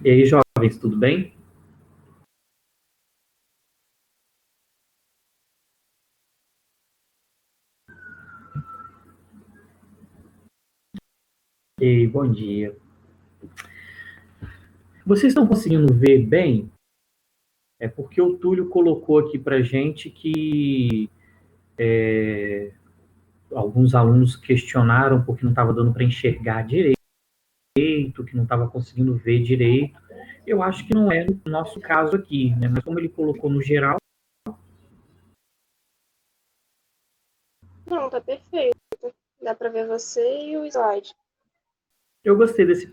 E aí, jovens, tudo bem? E aí, bom dia. Vocês estão conseguindo ver bem? É porque o Túlio colocou aqui para gente que alguns alunos questionaram porque não estava dando para enxergar direito, que não estava conseguindo ver direito. Eu acho que não é no nosso caso aqui, né? Mas como ele colocou no geral, Não, tá perfeito. Dá pra ver você e o slide. eu gostei desse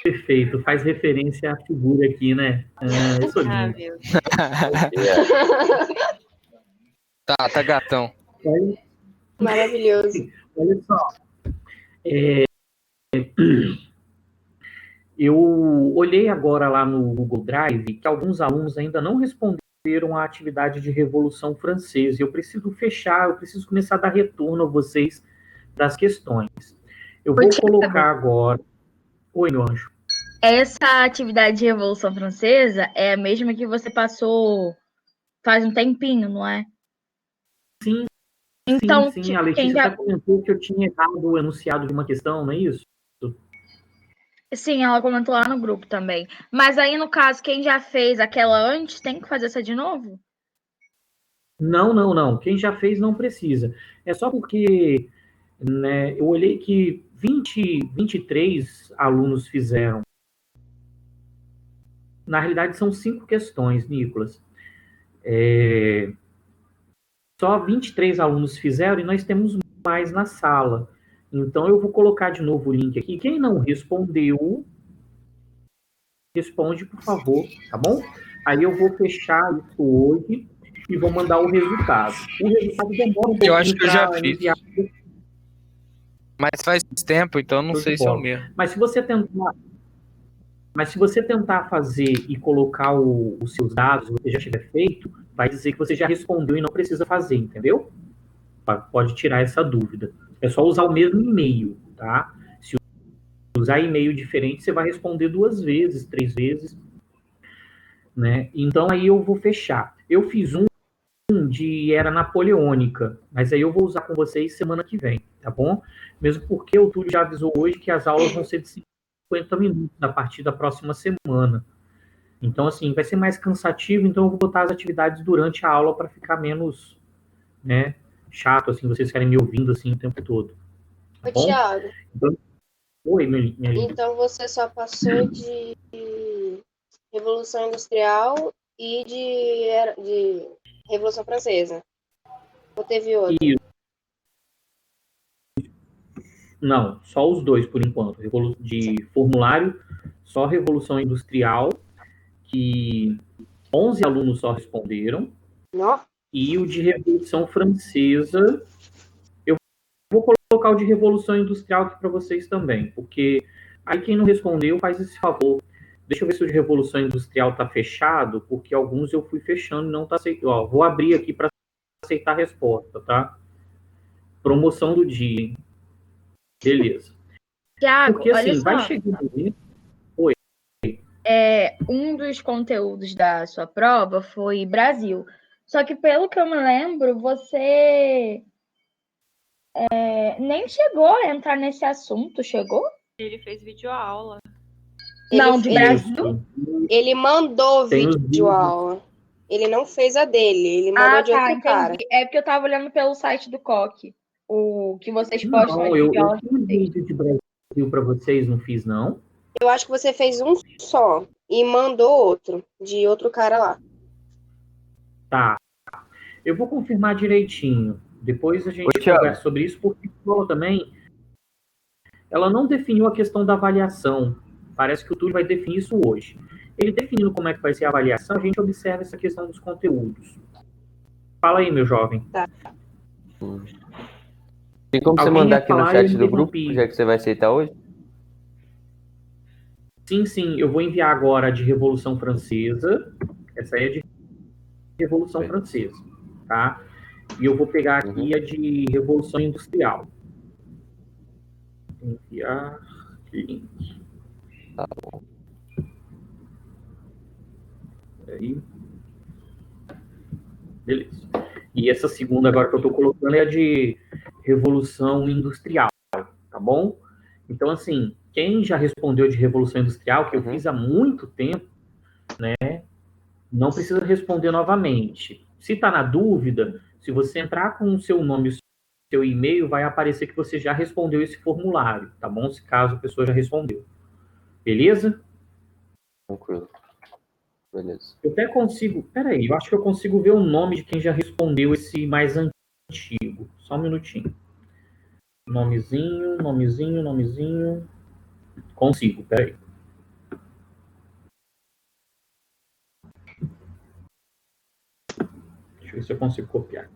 perfeito. Faz referência à figura aqui, né? Eu sou lindo. Meu Deus. Tá gatão. Olha, Maravilhoso. olha só. Eu olhei agora lá no Google Drive que alguns alunos ainda não responderam à atividade de Revolução Francesa. Eu preciso fechar, eu preciso começar a dar retorno a vocês das questões. Eu vou colocar agora. Oi, meu anjo. Essa atividade de Revolução Francesa é a mesma que você passou faz um tempinho, não é? Sim, Então, sim. tipo, A quem Letícia já... até comentou que eu tinha errado o enunciado de uma questão, não é isso? Sim, ela comentou lá no grupo também. Mas aí, no caso, quem já fez aquela antes, tem que fazer essa de novo? Não. Quem já fez não precisa. É só porque, né, eu olhei que 23 alunos fizeram. Na realidade, são 5 questões, Nicolas. Só 23 alunos fizeram e nós temos mais na sala. Então, eu vou colocar de novo o link aqui. Quem não respondeu, responde, por favor, tá bom? Aí eu vou fechar isso hoje e vou mandar o resultado. O resultado demora um pouquinho. Eu acho que eu já fiz. Enviar. Mas faz tempo, então não sei se é o mesmo. Mas se você tentar fazer e colocar os seus dados, você já tiver feito, vai dizer que você já respondeu e não precisa fazer, entendeu? Pode tirar essa dúvida. É só usar o mesmo e-mail, tá? Se usar e-mail diferente, você vai responder 2 vezes, 3 vezes, né? Então aí eu vou fechar. Eu fiz um de era napoleônica, mas aí eu vou usar com vocês semana que vem, tá bom? Mesmo porque o Túlio já avisou hoje que as aulas vão ser de 50 minutos a partir da próxima semana. Então, assim, vai ser mais cansativo, então eu vou botar as atividades durante a aula para ficar menos, né, chato, assim, vocês querem me ouvindo, assim, o tempo todo. Tá bom? Thiago. Então, oi, minha linda. Então você só passou de Revolução Industrial e de Revolução Francesa. Ou teve outro? E, não, só os dois, por enquanto. De formulário, só Revolução Industrial, que 11 alunos só responderam. Não. E o de Revolução Francesa, eu vou colocar o de Revolução Industrial aqui para vocês também, porque aí quem não respondeu faz esse favor. Deixa eu ver se o de Revolução Industrial está fechado, porque alguns eu fui fechando e não está aceitando. Ó, vou abrir aqui para aceitar a resposta, tá? Promoção do dia, hein? Beleza. Tiago, Porque olha assim, vai só. chegando ali. Oi. Um dos conteúdos da sua prova foi Brasil. Só que, pelo que eu me lembro, você nem chegou a entrar nesse assunto, chegou? Ele fez videoaula. Não, de Brasil? Ele mandou Tem os videoaula. Ele não fez a dele, ele mandou de outro cara. É porque eu tava olhando pelo site do COC, o que vocês postam Não, de eu videoaula. fiz vídeo de Brasil para vocês, não fiz, não? Eu acho que você fez um só e mandou outro, de outro cara lá. Tá. Eu vou confirmar direitinho. Depois a gente conversa sobre isso, porque a escola também, ela não definiu a questão da avaliação. Parece que o Túlio vai definir isso hoje. Ele definindo como é que vai ser a avaliação, a gente observa essa questão dos conteúdos. Fala aí, meu jovem. Tá. Tem como você mandar aqui no chat do grupo, já que você vai aceitar hoje? Sim, eu vou enviar agora a de Revolução Francesa. Essa aí é de Revolução Francesa, tá? E eu vou pegar aqui a de Revolução Industrial. Enviar link. Tá bom. Peraí. Beleza. E essa segunda agora que eu estou colocando é a de Revolução Industrial, tá bom? Então, assim, quem já respondeu de Revolução Industrial, que eu fiz há muito tempo, né, não precisa responder novamente. Se está na dúvida, se você entrar com o seu nome e o seu e-mail, vai aparecer que você já respondeu esse formulário, tá bom? Se caso a pessoa já respondeu. Beleza? Tranquilo. Beleza. Eu até consigo... Peraí, eu acho que eu consigo ver o nome de quem já respondeu esse mais antigo. Só um minutinho. Nomezinho. Consigo, peraí. Deixa eu ver se eu consigo copiar.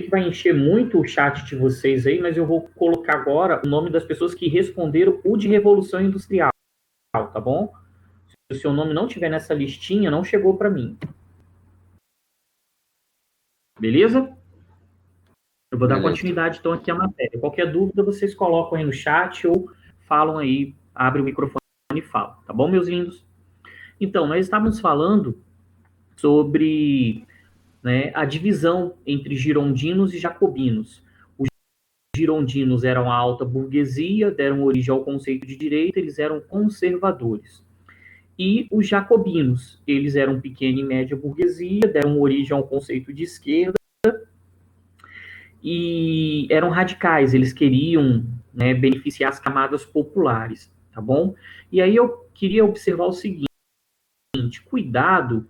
Vai encher muito o chat de vocês aí, mas eu vou colocar agora o nome das pessoas que responderam o de Revolução Industrial, tá bom? Se o seu nome não estiver nessa listinha, não chegou para mim. Beleza? Eu vou dar continuidade, então, aqui à matéria. Qualquer dúvida, vocês colocam aí no chat ou falam aí, abre o microfone e fala, tá bom, meus lindos? Então, nós estávamos falando sobre, né, a divisão entre girondinos e jacobinos. Os girondinos eram a alta burguesia, deram origem ao conceito de direita, eles eram conservadores. E os jacobinos, eles eram pequena e média burguesia, deram origem ao conceito de esquerda, e eram radicais, eles queriam, né, beneficiar as camadas populares, tá bom? E aí eu queria observar o seguinte, cuidado,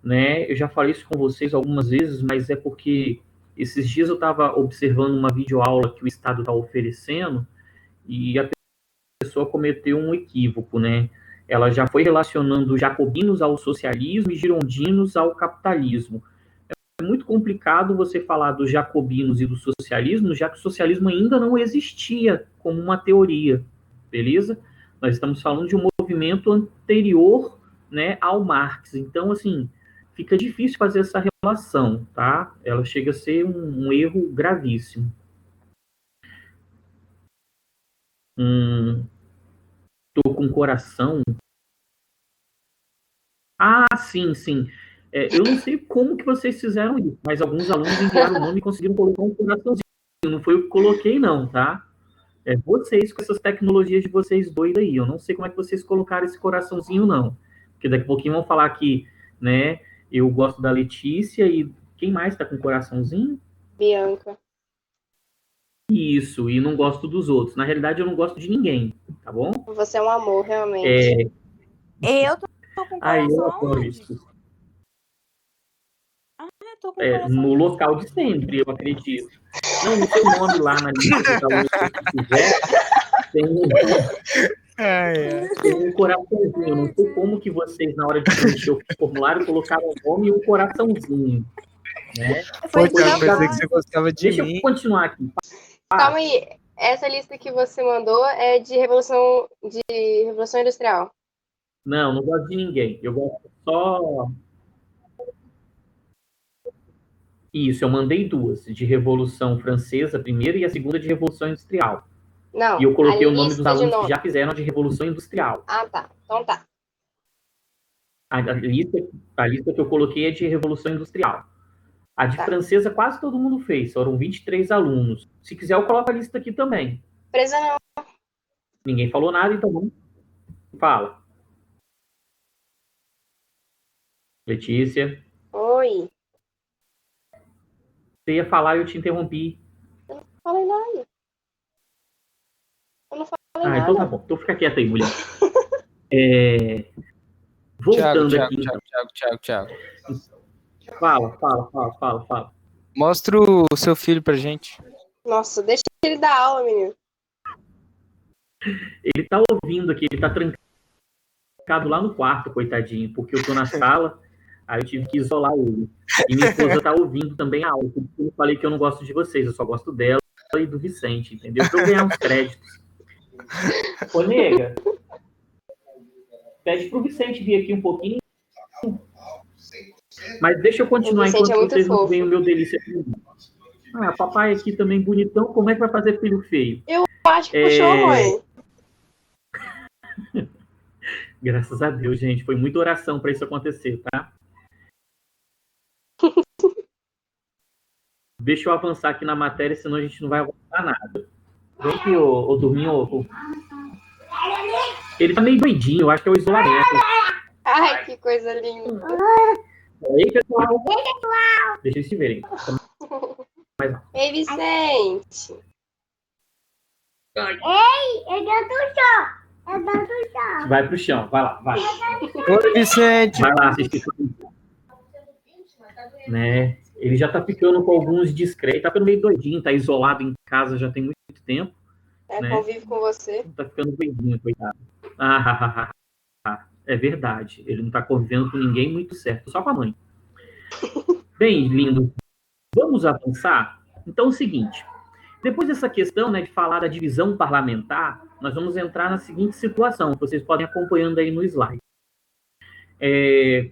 né, eu já falei isso com vocês algumas vezes, mas é porque esses dias eu estava observando uma videoaula que o Estado está oferecendo e a pessoa cometeu um equívoco, né? Ela já foi relacionando jacobinos ao socialismo e girondinos ao capitalismo. É muito complicado você falar dos jacobinos e do socialismo, já que o socialismo ainda não existia como uma teoria, beleza? Nós estamos falando de um movimento anterior, né, ao Marx. Então, assim, fica difícil fazer essa relação, tá? Ela chega a ser um erro gravíssimo. Tô com coração. Ah, sim, sim. Eu não sei como que vocês fizeram isso, mas alguns alunos enviaram o nome e conseguiram colocar um coraçãozinho. Não foi eu que coloquei, não, tá? É vocês com essas tecnologias de vocês doidos aí. Eu não sei como é que vocês colocaram esse coraçãozinho, não. Porque daqui a pouquinho vão falar que, né, eu gosto da Letícia e quem mais tá com coraçãozinho? Bianca. Isso, e não gosto dos outros. Na realidade, eu não gosto de ninguém, tá bom? Você é um amor, realmente. Eu tô com coração eu adoro onde? isso. Eu tô com coração No local de sempre, eu acredito. Não, no seu nome lá na lista dos alunos que quiser, tem um coraçãozinho. Eu não sei como que vocês, na hora de preencher o formulário, colocaram o nome e um coraçãozinho. Né? Pô, eu pensei que você gostava de Deixa mim. eu continuar aqui. Calma aí. Essa lista que você mandou é de Revolução Industrial. Não gosto de ninguém. Eu gosto só... Isso, eu mandei duas. De Revolução Francesa, a primeira, e a segunda de Revolução Industrial. Não, e eu coloquei o nome lista dos alunos de que já fizeram de Revolução Industrial. Ah, tá. Então tá. A lista que eu coloquei é de Revolução Industrial. A de Tá. francesa quase todo mundo fez, foram 23 alunos. Se quiser, eu coloco a lista aqui também. Presa não. Ninguém falou nada, então vamos. Fala. Letícia. Oi. Você ia falar e eu te interrompi. Eu não falei nada. Eu não falei nada. Então tá bom. Então fica quieta aí, mulher. Voltando aqui. Thiago. Fala. Mostra o seu filho pra gente. Nossa, deixa ele dar aula, menino. Ele tá ouvindo aqui, ele tá trancado lá no quarto, coitadinho, porque eu tô na sala, aí eu tive que isolar ele. E minha esposa tá ouvindo também a aula, porque eu falei que eu não gosto de vocês, eu só gosto dela e do Vicente, entendeu? Pra eu ganhar uns créditos. Ô, nega, pede pro Vicente vir aqui um pouquinho. Mas deixa eu continuar enquanto vocês não veem o meu delícia. Papai aqui também bonitão, como é que vai fazer filho feio? Eu acho que puxou, mãe. Graças a Deus, gente. Foi muita oração para isso acontecer, tá? Deixa eu avançar aqui na matéria, senão a gente não vai avançar nada. Vem aqui, ô Dorminho. Ele tá meio doidinho, eu acho que é o isolamento. Ai, que coisa linda. Aí, pessoal. Deixa eles te verem. Ei, Vicente. Eu dou do chão. Vai pro chão, vai lá, vai. Oi, Vicente. Vai lá assistir. Né? Ele já tá ficando com alguns discretos, tá ficando meio doidinho, tá isolado em casa já tem muito tempo. Né? Convive com você. Tá ficando doidinho, coitado. É verdade. Ele não tá convivendo com ninguém muito certo, só com a mãe. Bem, lindo. Vamos avançar? Então é o seguinte. Depois dessa questão, né, de falar da divisão parlamentar, nós vamos entrar na seguinte situação, que vocês podem acompanhando aí no slide.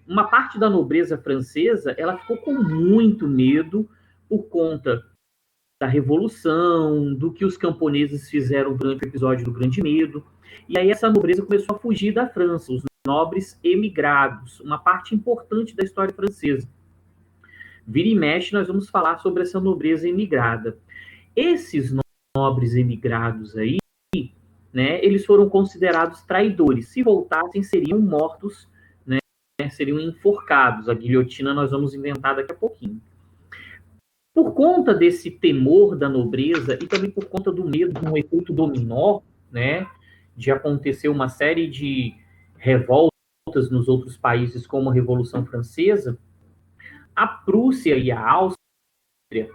Uma parte da nobreza francesa, ela ficou com muito medo por conta da Revolução, do que os camponeses fizeram durante o episódio do Grande Medo. E aí essa nobreza começou a fugir da França, os nobres emigrados, uma parte importante da história francesa. Vira e mexe, nós vamos falar sobre essa nobreza emigrada. Esses nobres emigrados aí, né, eles foram considerados traidores. Se voltassem, seriam mortos, né, seriam enforcados. A guilhotina nós vamos inventar daqui a pouquinho. Por conta desse temor da nobreza e também por conta do medo de um efeito dominó, né, de acontecer uma série de revoltas nos outros países, como a Revolução Francesa, a Prússia e a Áustria,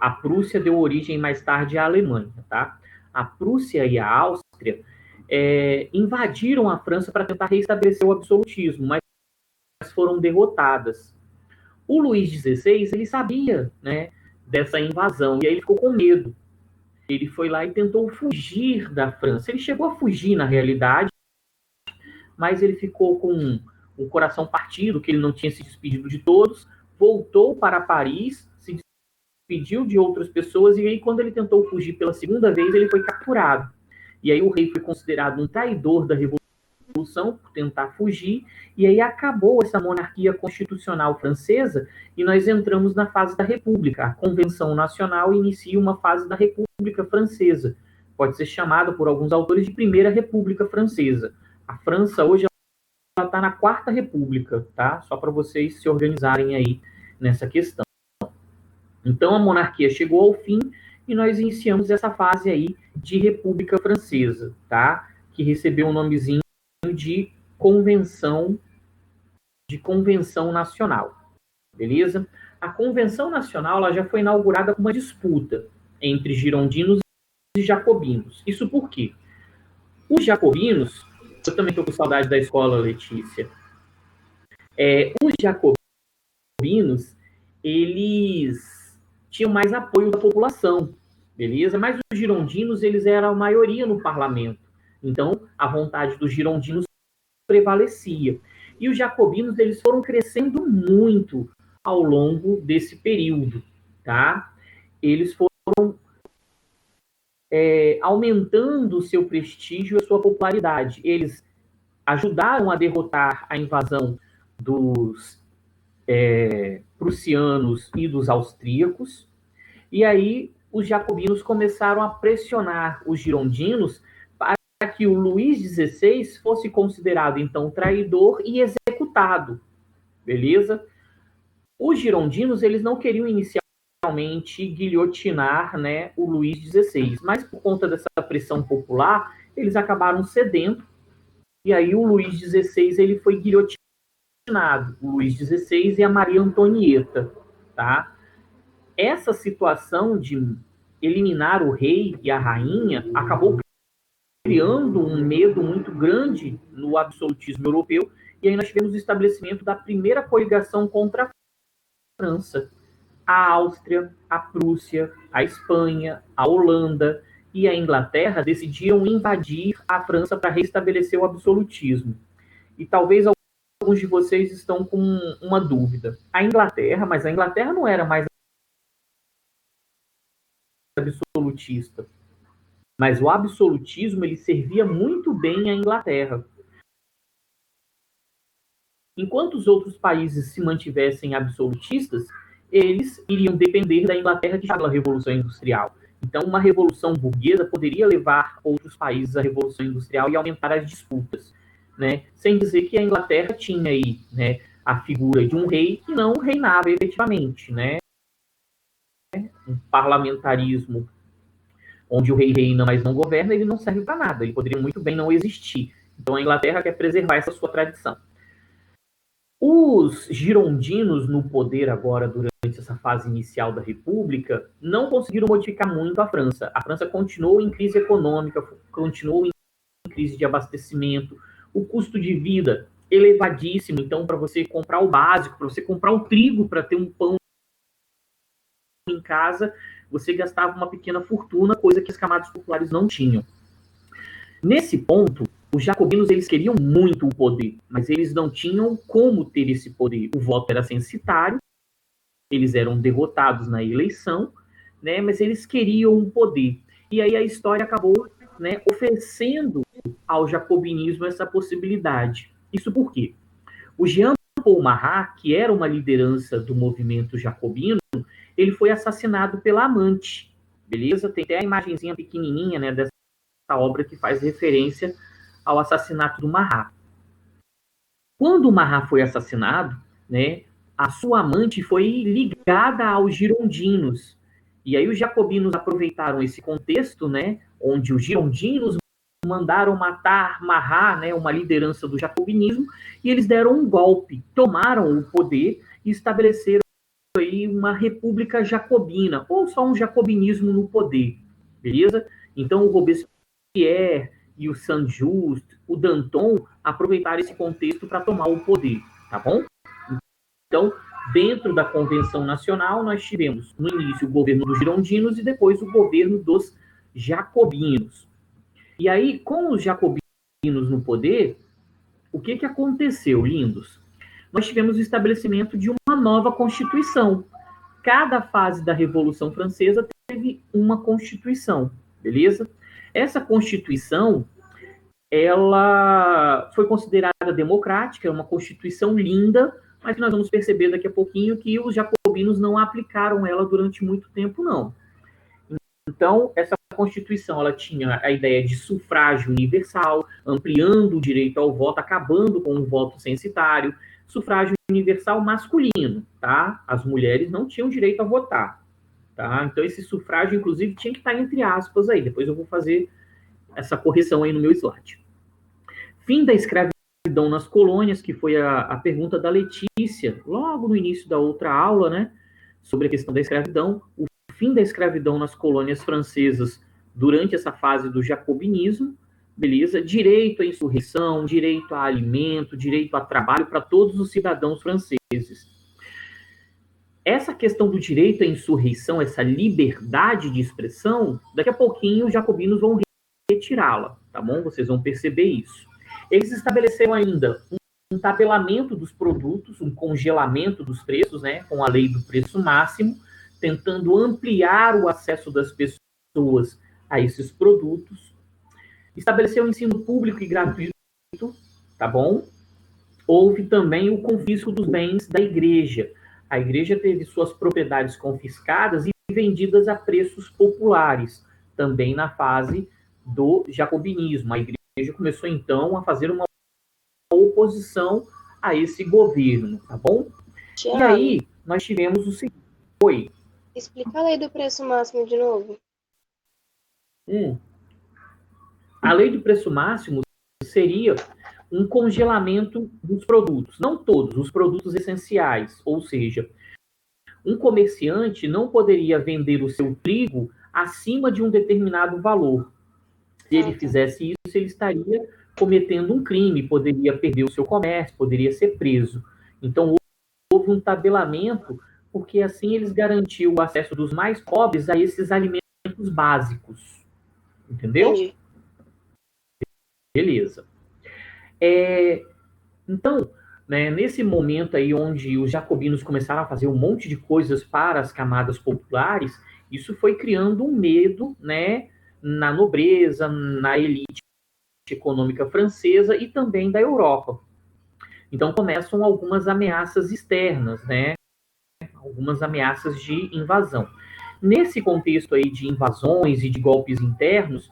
a Prússia deu origem mais tarde à Alemanha, tá? A Prússia e a Áustria invadiram a França para tentar restabelecer o absolutismo, mas foram derrotadas. O Luís XVI, ele sabia, né, dessa invasão, e aí ele ficou com medo. Ele foi lá e tentou fugir da França. Ele chegou a fugir, na realidade, mas ele ficou com o coração partido, que ele não tinha se despedido de todos, voltou para Paris, se despediu de outras pessoas, e aí quando ele tentou fugir pela segunda vez, ele foi capturado. E aí o rei foi considerado um traidor da Revolução por tentar fugir, e aí acabou essa monarquia constitucional francesa, e nós entramos na fase da República. A Convenção Nacional inicia uma fase da República Francesa. Pode ser chamada por alguns autores de Primeira República Francesa. A França hoje ela está na Quarta República, tá? Só para vocês se organizarem aí nessa questão. Então a monarquia chegou ao fim e nós iniciamos essa fase aí de República Francesa, tá? Que recebeu um nomezinho de Convenção Nacional, beleza? A Convenção Nacional ela já foi inaugurada com uma disputa entre girondinos e jacobinos. Isso por quê? Os jacobinos, eu também estou com saudade da escola, Letícia. Os jacobinos, eles tinham mais apoio da população, beleza? Mas os girondinos, eles eram a maioria no parlamento. Então, a vontade dos girondinos prevalecia. E os jacobinos, eles foram crescendo muito ao longo desse período, tá? Eles foram aumentando o seu prestígio e a sua popularidade. Eles ajudaram a derrotar a invasão dos prussianos e dos austríacos, e aí os jacobinos começaram a pressionar os girondinos para que o Luís XVI fosse considerado, então, traidor e executado, beleza? Os girondinos, eles não queriam inicialmente guilhotinar, né, o Luís XVI, mas por conta dessa pressão popular, eles acabaram cedendo, e aí o Luís XVI, ele foi guilhotinado, o Luís XVI e a Maria Antonieta, tá? Essa situação de eliminar o rei e a rainha acabou criando um medo muito grande no absolutismo europeu, e aí nós tivemos o estabelecimento da primeira coligação contra a França. A Áustria, a Prússia, a Espanha, a Holanda e a Inglaterra decidiram invadir a França para restabelecer o absolutismo. E talvez alguns de vocês estão com uma dúvida. A Inglaterra, mas a Inglaterra não era mais absolutista. Mas o absolutismo, ele servia muito bem à Inglaterra. Enquanto os outros países se mantivessem absolutistas, eles iriam depender da Inglaterra que estava na Revolução Industrial. Então, uma revolução burguesa poderia levar outros países à Revolução Industrial e aumentar as disputas, né? Sem dizer que a Inglaterra tinha aí, né, a figura de um rei que não reinava efetivamente, né? Um parlamentarismo onde o rei reina, mas não governa, ele não serve para nada. Ele poderia muito bem não existir. Então, a Inglaterra quer preservar essa sua tradição. Os girondinos no poder agora, durante essa fase inicial da República, não conseguiram modificar muito a França. A França continuou em crise econômica, continuou em crise de abastecimento, o custo de vida elevadíssimo. Então, para você comprar o básico, para você comprar o trigo para ter um pão em casa, você gastava uma pequena fortuna, coisa que as camadas populares não tinham. Nesse ponto, os jacobinos eles queriam muito o poder, mas eles não tinham como ter esse poder. O voto era censitário, eles eram derrotados na eleição, né, mas eles queriam o poder. E aí a história acabou, né, oferecendo ao jacobinismo essa possibilidade. Isso por quê? O Jean Paul Marat, que era uma liderança do movimento jacobino, ele foi assassinado pela amante, beleza? Tem até a imagenzinha pequenininha, né, dessa obra que faz referência ao assassinato do Marat. Quando o Marat foi assassinado, né, a sua amante foi ligada aos girondinos. E aí os jacobinos aproveitaram esse contexto, né, onde os girondinos mandaram matar Marat, né, uma liderança do jacobinismo, e eles deram um golpe, tomaram o poder e estabeleceram aí uma república jacobina, ou só um jacobinismo no poder, beleza? Então o Robespierre e o Saint-Just, o Danton, aproveitaram esse contexto para tomar o poder, tá bom? Então, dentro da Convenção Nacional, nós tivemos, no início, o governo dos girondinos e depois o governo dos jacobinos. E aí, com os jacobinos no poder, o que aconteceu, lindos? Nós tivemos o estabelecimento de uma nova Constituição. Cada fase da Revolução Francesa teve uma Constituição, beleza? Essa Constituição, ela foi considerada democrática, é uma Constituição linda, mas nós vamos perceber daqui a pouquinho que os jacobinos não aplicaram ela durante muito tempo, não. Então, essa Constituição, ela tinha a ideia de sufrágio universal, ampliando o direito ao voto, acabando com o voto censitário, sufrágio universal masculino, tá? As mulheres não tinham direito a votar, tá? Então, esse sufrágio, inclusive, tinha que estar entre aspas aí. Depois eu vou fazer essa correção aí no meu slide. Fim da escravidão nas colônias, que foi a pergunta da Letícia, logo no início da outra aula, né? Sobre a questão da escravidão. O fim da escravidão nas colônias francesas durante essa fase do jacobinismo, beleza? Direito à insurreição, direito a alimento, direito a trabalho para todos os cidadãos franceses. Essa questão do direito à insurreição, essa liberdade de expressão, daqui a pouquinho os jacobinos vão retirá-la, tá bom? Vocês vão perceber isso. Eles estabeleceram ainda um tabelamento dos produtos, um congelamento dos preços, né, com a lei do preço máximo, tentando ampliar o acesso das pessoas a esses produtos. Estabeleceu o ensino público e gratuito, tá bom? Houve também o confisco dos bens da igreja. A igreja teve suas propriedades confiscadas e vendidas a preços populares, também na fase do jacobinismo. A igreja começou, então, a fazer uma oposição a esse governo, tá bom? Tiago, e aí, nós tivemos o seguinte... Oi. Explica a lei do preço máximo de novo. A lei do preço máximo seria um congelamento dos produtos, não todos, os produtos essenciais, ou seja, um comerciante não poderia vender o seu trigo acima de um determinado valor. Se ele fizesse isso, ele estaria cometendo um crime, poderia perder o seu comércio, poderia ser preso. Então, houve um tabelamento, porque assim eles garantiam o acesso dos mais pobres a esses alimentos básicos. Entendeu? Entendi. Beleza. Então, né, nesse momento aí onde os jacobinos começaram a fazer um monte de coisas para as camadas populares, isso foi criando um medo, né, na nobreza, na elite econômica francesa e também da Europa. Então começam algumas ameaças externas, né? Algumas ameaças de invasão. Nesse contexto aí de invasões e de golpes internos,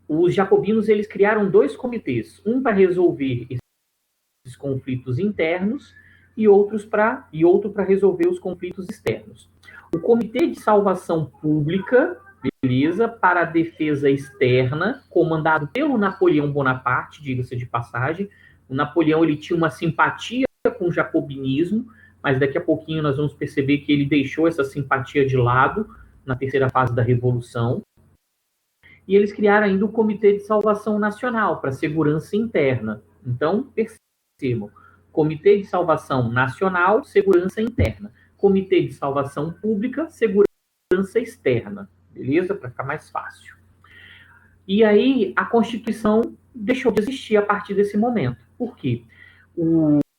os jacobinos eles criaram 2 comitês, um para resolver esses conflitos internos e outro para resolver os conflitos externos. O Comitê de Salvação Pública, beleza, para a defesa externa, comandado pelo Napoleão Bonaparte, diga-se de passagem. O Napoleão ele tinha uma simpatia com o jacobinismo, mas daqui a pouquinho nós vamos perceber que ele deixou essa simpatia de lado na terceira fase da Revolução. E eles criaram ainda o Comitê de Salvação Nacional para a segurança interna. Então, percebam, Comitê de Salvação Nacional, segurança interna. Comitê de Salvação Pública, segurança externa. Beleza? Para ficar mais fácil. E aí, a Constituição deixou de existir a partir desse momento. Por quê?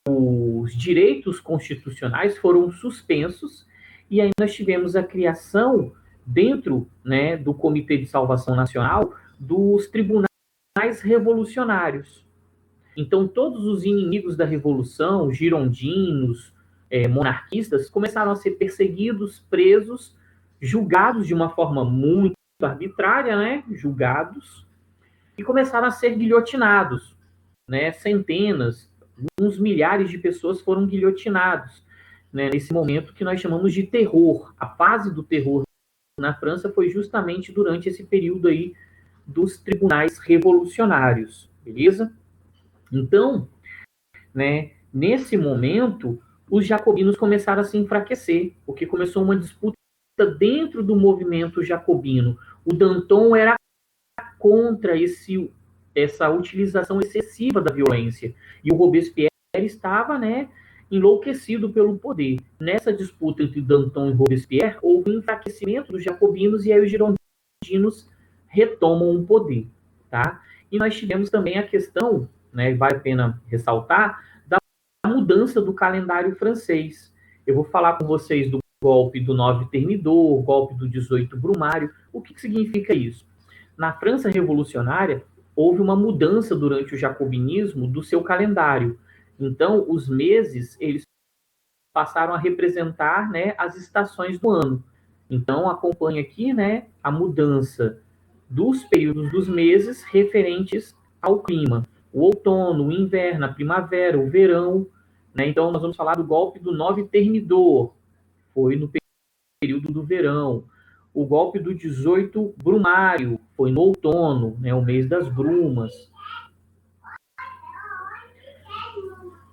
Os direitos constitucionais foram suspensos e aí nós tivemos a criação, dentro, né, do Comitê de Salvação Nacional, dos tribunais revolucionários. Então, todos os inimigos da Revolução, girondinos, monarquistas, começaram a ser perseguidos, presos, julgados de uma forma muito arbitrária, né, julgados, e começaram a ser guilhotinados, né, centenas, uns milhares de pessoas foram guilhotinados, né, nesse momento que nós chamamos de terror. A fase do terror na França foi justamente durante esse período aí dos tribunais revolucionários, beleza? Então, né, nesse momento, os jacobinos começaram a se enfraquecer, porque começou uma disputa dentro do movimento jacobino. O Danton era contra essa utilização excessiva da violência, e o Robespierre estava, né, enlouquecido pelo poder. Nessa disputa entre Danton e Robespierre, houve um enfraquecimento dos jacobinos, e aí os girondinos retomam o poder, tá? E nós tivemos também a questão, né, vale a pena ressaltar, da mudança do calendário francês. Eu vou falar com vocês do golpe do 9 Thermidor, golpe do 18 Brumário. O que significa isso? Na França revolucionária, houve uma mudança durante o jacobinismo do seu calendário. Então, os meses, eles passaram a representar, né, as estações do ano. Então, acompanha aqui, né, a mudança dos períodos dos meses referentes ao clima. O outono, o inverno, a primavera, o verão, né? Então, nós vamos falar do golpe do 9 Thermidor, foi no período do verão. O golpe do 18 Brumário foi no outono, né, o mês das brumas.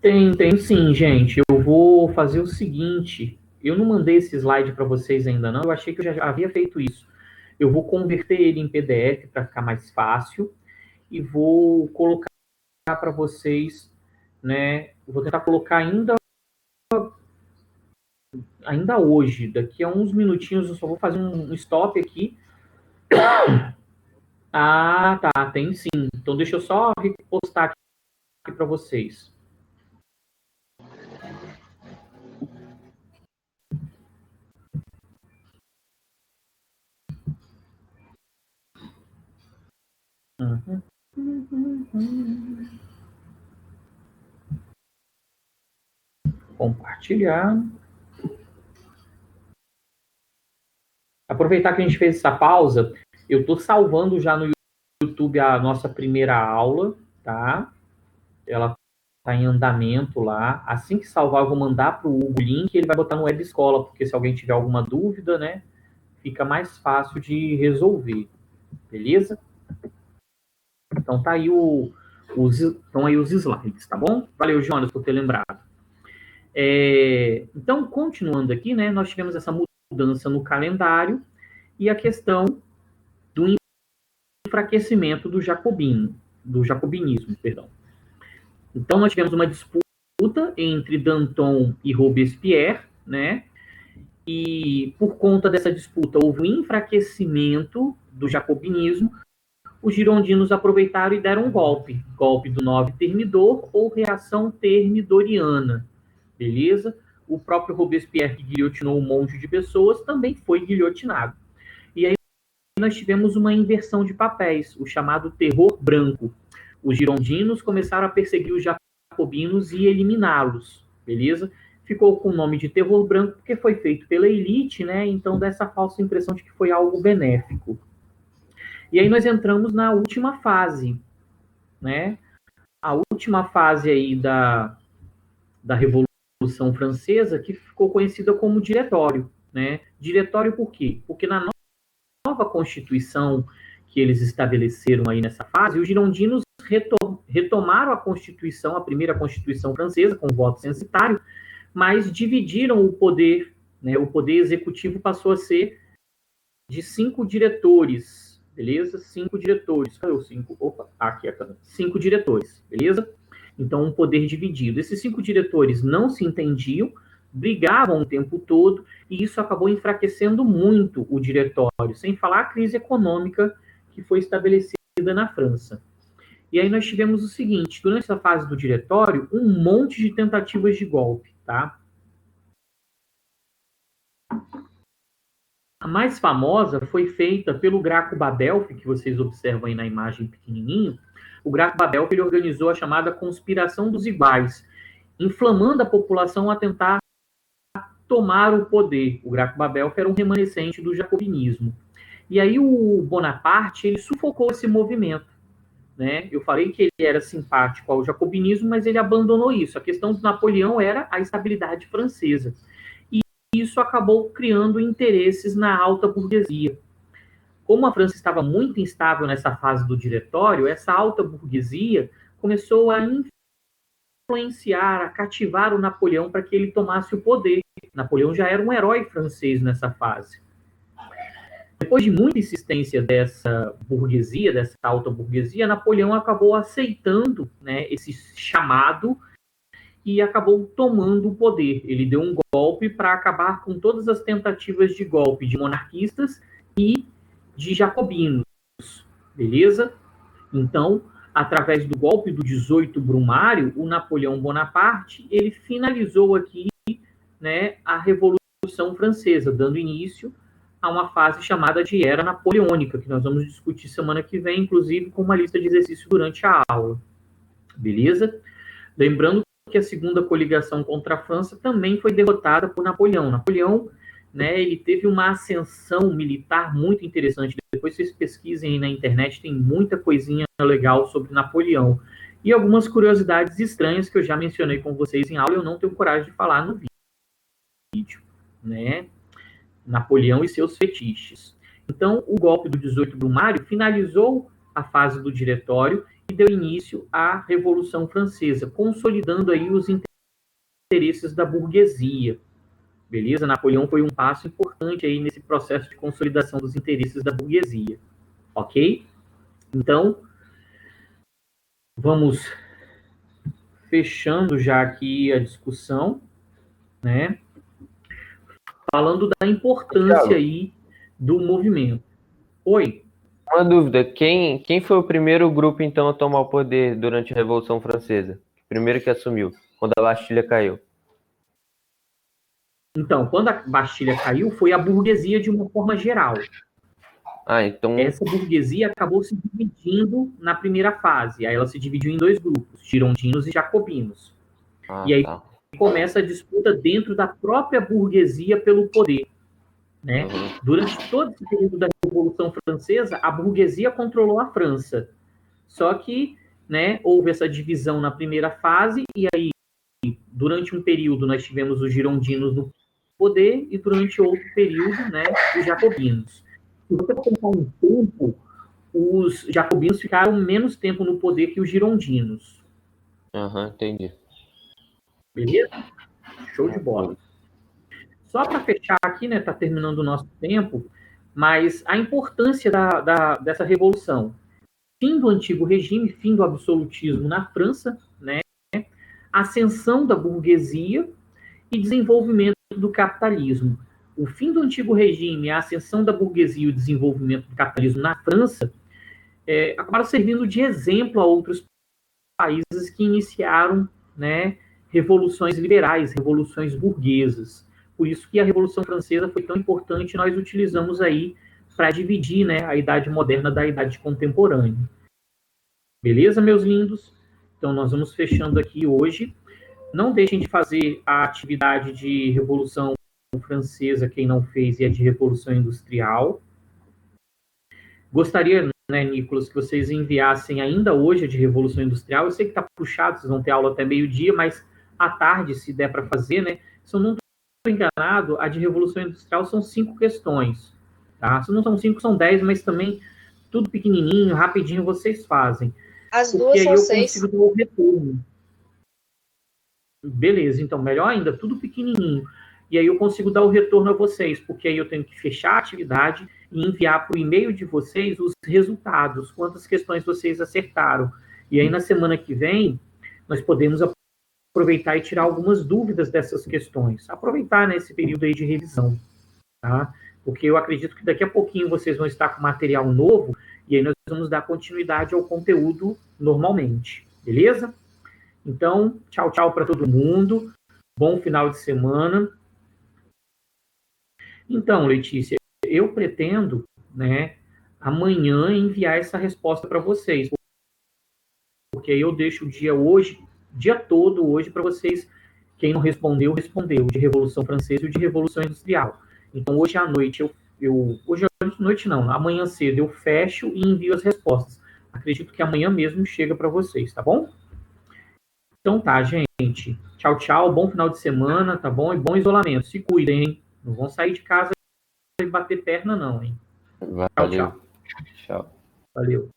Tem sim, gente. Eu vou fazer o seguinte. Eu não mandei esse slide para vocês ainda não. Eu achei que eu já havia feito isso. Eu vou converter ele em PDF para ficar mais fácil e vou colocar para vocês, né? Eu vou tentar colocar ainda hoje. Daqui a uns minutinhos eu só vou fazer um stop aqui. Ah, tá. Tem sim. Então deixa eu só repostar aqui para vocês. Compartilhar. Aproveitar que a gente fez essa pausa, eu estou salvando já no YouTube a nossa primeira aula, tá? Ela está em andamento lá. Assim que salvar, eu vou mandar para o Hugo o link e ele vai botar no Web Escola, porque se alguém tiver alguma dúvida, né, fica mais fácil de resolver. Beleza? Então tá aí estão aí os slides, tá bom? Valeu, Jonas, por ter lembrado. Então, continuando aqui, né, nós tivemos essa mudança no calendário e a questão do enfraquecimento do jacobinismo, perdão. Então, nós tivemos uma disputa entre Danton e Robespierre, né, e por conta dessa disputa houve um enfraquecimento do jacobinismo. Os girondinos aproveitaram e deram um golpe do 9 Thermidor ou reação termidoriana, beleza? O próprio Robespierre, que guilhotinou um monte de pessoas, também foi guilhotinado. E aí nós tivemos uma inversão de papéis, o chamado terror branco. Os girondinos começaram a perseguir os jacobinos e eliminá-los, beleza? Ficou com o nome de terror branco porque foi feito pela elite, né? Então, dessa falsa impressão de que foi algo benéfico. E aí nós entramos na última fase, né? A última fase aí da Revolução Francesa, que ficou conhecida como diretório, né? Diretório por quê? Porque na nova Constituição que eles estabeleceram aí nessa fase, os girondinos retomaram a Constituição, a primeira Constituição francesa, com voto censitário, mas dividiram o poder, né? O poder executivo passou a ser de 5 diretores, beleza? 5 diretores. Cadê o 5? Opa, aqui a câmera. 5 diretores, beleza? Então, um poder dividido. Esses 5 diretores não se entendiam, brigavam o tempo todo, e isso acabou enfraquecendo muito o diretório, sem falar a crise econômica que foi estabelecida na França. E aí nós tivemos o seguinte, durante essa fase do diretório, um monte de tentativas de golpe, tá? A mais famosa foi feita pelo Graco Babel, que vocês observam aí na imagem pequenininho. O Graco Babel, ele organizou a chamada Conspiração dos Iguais, inflamando a população a tentar tomar o poder. O Graco Babel era um remanescente do jacobinismo. E aí o Bonaparte, ele sufocou esse movimento, né? Eu falei que ele era simpático ao jacobinismo, mas ele abandonou isso. A questão do Napoleão era a estabilidade francesa. E isso acabou criando interesses na alta burguesia. Como a França estava muito instável nessa fase do diretório, essa alta burguesia começou a influenciar, a cativar o Napoleão para que ele tomasse o poder. Napoleão já era um herói francês nessa fase. Depois de muita insistência dessa burguesia, dessa alta burguesia, Napoleão acabou aceitando, né, esse chamado e acabou tomando o poder. Ele deu um golpe para acabar com todas as tentativas de golpe de monarquistas e de jacobinos, beleza? Então, através do golpe do 18 Brumário, o Napoleão Bonaparte, ele finalizou aqui, né, a Revolução Francesa, dando início a uma fase chamada de Era Napoleônica, que nós vamos discutir semana que vem, inclusive com uma lista de exercícios durante a aula, beleza? Lembrando que a segunda coligação contra a França também foi derrotada por Napoleão. Napoleão, né, ele teve uma ascensão militar muito interessante. Depois vocês pesquisem aí na internet, tem muita coisinha legal sobre Napoleão. E algumas curiosidades estranhas que eu já mencionei com vocês em aula, eu não tenho coragem de falar no vídeo, né? Napoleão e seus fetiches. Então, o golpe do 18 Brumário finalizou a fase do diretório e deu início à Revolução Francesa, consolidando aí os interesses da burguesia. Beleza? Napoleão foi um passo importante aí nesse processo de consolidação dos interesses da burguesia. Ok? Então, vamos fechando já aqui a discussão, né? Falando da importância aí do movimento. Oi? Uma dúvida, quem foi o primeiro grupo, então, a tomar o poder durante a Revolução Francesa? O primeiro que assumiu, quando a Bastilha caiu? Então, quando a Bastilha caiu, foi a burguesia de uma forma geral. Então... Essa burguesia acabou se dividindo na primeira fase. Aí ela se dividiu em 2 grupos, girondinos e jacobinos. E aí começa a disputa dentro da própria burguesia pelo poder, né? Durante todo esse período da Revolução Francesa, a burguesia controlou a França. Só que, né, houve essa divisão na primeira fase, e aí, durante um período, nós tivemos os girondinos no poder, e durante outro período, né, os jacobinos. Se você for pensar um tempo, os jacobinos ficaram menos tempo no poder que os girondinos. Entendi. Beleza? Show de bola. Só para fechar aqui, né, tá terminando o nosso tempo, mas a importância dessa revolução. Fim do antigo regime, fim do absolutismo na França, né, ascensão da burguesia e desenvolvimento do capitalismo. O fim do antigo regime, a ascensão da burguesia e o desenvolvimento do capitalismo na França acabaram servindo de exemplo a outros países que iniciaram, né, revoluções liberais, revoluções burguesas. Por isso que a Revolução Francesa foi tão importante, nós utilizamos aí para dividir, né, a idade moderna da idade contemporânea. Beleza, meus lindos? Então, nós vamos fechando aqui hoje. Não deixem de fazer a atividade de Revolução Francesa, quem não fez, e a de Revolução Industrial. Gostaria, né, Nicolas, que vocês enviassem ainda hoje a de Revolução Industrial. Eu sei que está puxado, vocês vão ter aula até meio-dia, mas à tarde, se der para fazer, né? Se eu não estou enganado, a de Revolução Industrial são 5 questões. Tá? Se não são 5, são 10, mas também tudo pequenininho, rapidinho vocês fazem. As Porque duas aí são eu 6. consigo dar o retorno. Beleza, então, melhor ainda, tudo pequenininho. E aí eu consigo dar o retorno a vocês, porque aí eu tenho que fechar a atividade e enviar para o e-mail de vocês os resultados, quantas questões vocês acertaram. E aí na semana que vem, nós podemos aproveitar e tirar algumas dúvidas dessas questões. Aproveitar nesse período aí de revisão, tá? Porque eu acredito que daqui a pouquinho vocês vão estar com material novo e aí nós vamos dar continuidade ao conteúdo normalmente, beleza? Então, tchau, tchau para todo mundo. Bom final de semana. Então, Letícia, eu pretendo, né, amanhã enviar essa resposta para vocês, porque aí eu deixo o dia hoje, dia todo hoje, para vocês, quem não respondeu, respondeu, de Revolução Francesa e de Revolução Industrial. Então, hoje à noite, hoje à noite não, amanhã cedo eu fecho e envio as respostas. Acredito que amanhã mesmo chega para vocês, tá bom? Então tá, gente. Tchau, tchau, bom final de semana, tá bom? E bom isolamento. Se cuidem, hein? Não vão sair de casa e bater perna, não, hein? Valeu. Tchau, tchau. Tchau. Valeu.